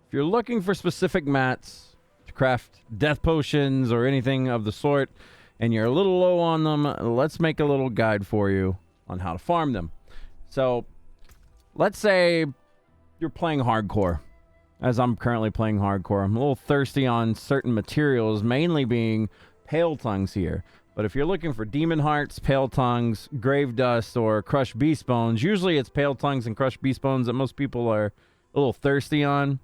if you're looking for specific mats to craft death potions or anything of the sort, and you're a little low on them, let's make a little guide for you on how to farm them. So, let's say you're playing hardcore, as I'm currently playing hardcore. I'm a little thirsty on certain materials, mainly being pale tongues here. But if you're looking for demon hearts, pale tongues, grave dust, or crushed beast bones, usually it's pale tongues and crushed beast bones that most people are a little thirsty on.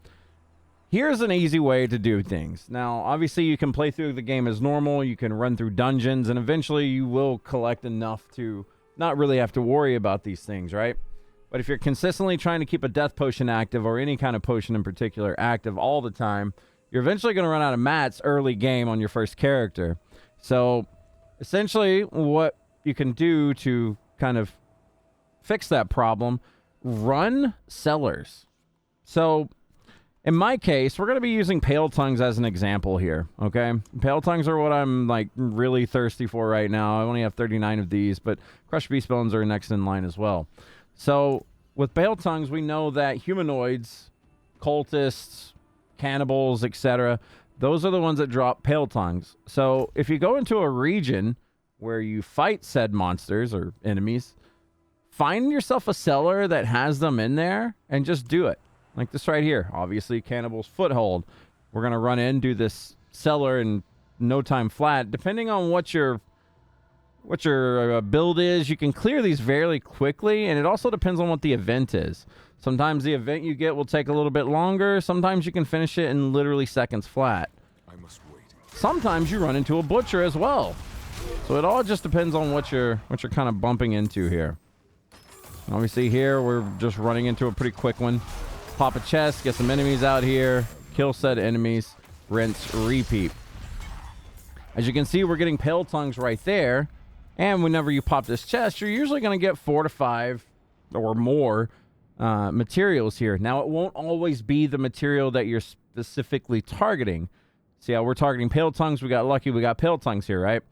Here's an easy way to do things. Now, obviously, you can play through the game as normal. You can run through dungeons, and eventually you will collect enough to not really have to worry about these things, right? But if you're consistently trying to keep a death potion active, or any kind of potion in particular active all the time, you're eventually going to run out of mats early game on your first character. So, essentially, what you can do to kind of fix that problem, run cellars. So, in my case, we're going to be using pale tongues as an example here, okay? Pale tongues are what I'm, like, really thirsty for right now. I only have 39 of these, but crushed beast bones are next in line as well. So, with pale tongues, we know that humanoids, cultists, cannibals, etc., those are the ones that drop pale tongues. So, if you go into a region where you fight said monsters or enemies, find yourself a cellar that has them in there and just do it. Like this right here. Obviously, Cannibal's Foothold. We're going to run in, do this cellar in no time flat. Depending on what your build is, you can clear these fairly quickly, and it also depends on what the event is. Sometimes the event you get will take a little bit longer. Sometimes you can finish it in literally seconds flat. I must wait. Sometimes you run into a butcher as well. So it all just depends on what you're kind of bumping into here. Obviously here, we're just running into a pretty quick one. Pop a chest, get some enemies out here, kill said enemies, rinse, repeat. As you can see, we're getting pale tongues right there, and whenever you pop this chest, you're usually going to get 4 to 5 or more materials here. Now, it won't always be the material that you're specifically targeting. See how we're targeting pale tongues? We got lucky, we got pale tongues here, right?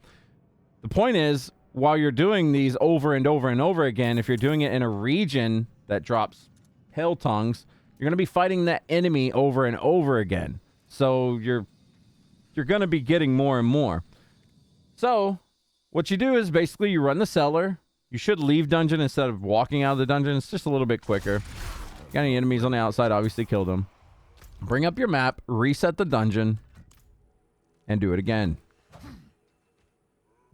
The point is, while you're doing these over and over and over again, if you're doing it in a region that drops pale tongues, you're going to be fighting that enemy over and over again. So you're going to be getting more and more. So what you do is basically you run the cellar. You should leave dungeon instead of walking out of the dungeon. It's just a little bit quicker. Got any enemies on the outside, obviously kill them. Bring up your map, reset the dungeon, and do it again.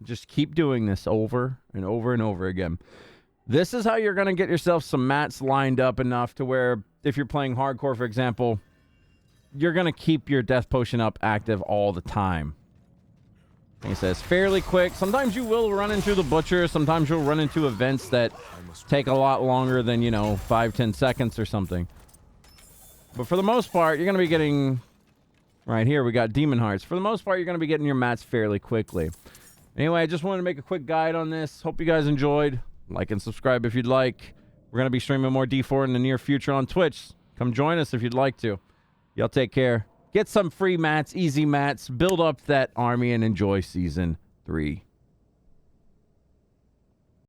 Just keep doing this over and over and over again. This is how you're going to get yourself some mats lined up enough to where if you're playing hardcore, for example, you're going to keep your death potion up active all the time. Like I said, it's fairly quick. Sometimes you will run into the butcher. Sometimes you'll run into events that take a lot longer than, 5-10 seconds or something. But for the most part, you're going to be getting... Right here, we got demon hearts. For the most part, you're going to be getting your mats fairly quickly. Anyway, I just wanted to make a quick guide on this. Hope you guys enjoyed. Like and subscribe if you'd like. We're going to be streaming more D4 in the near future on Twitch. Come join us if you'd like to. Y'all take care. Get some free mats, easy mats. Build up that army and enjoy Season 3.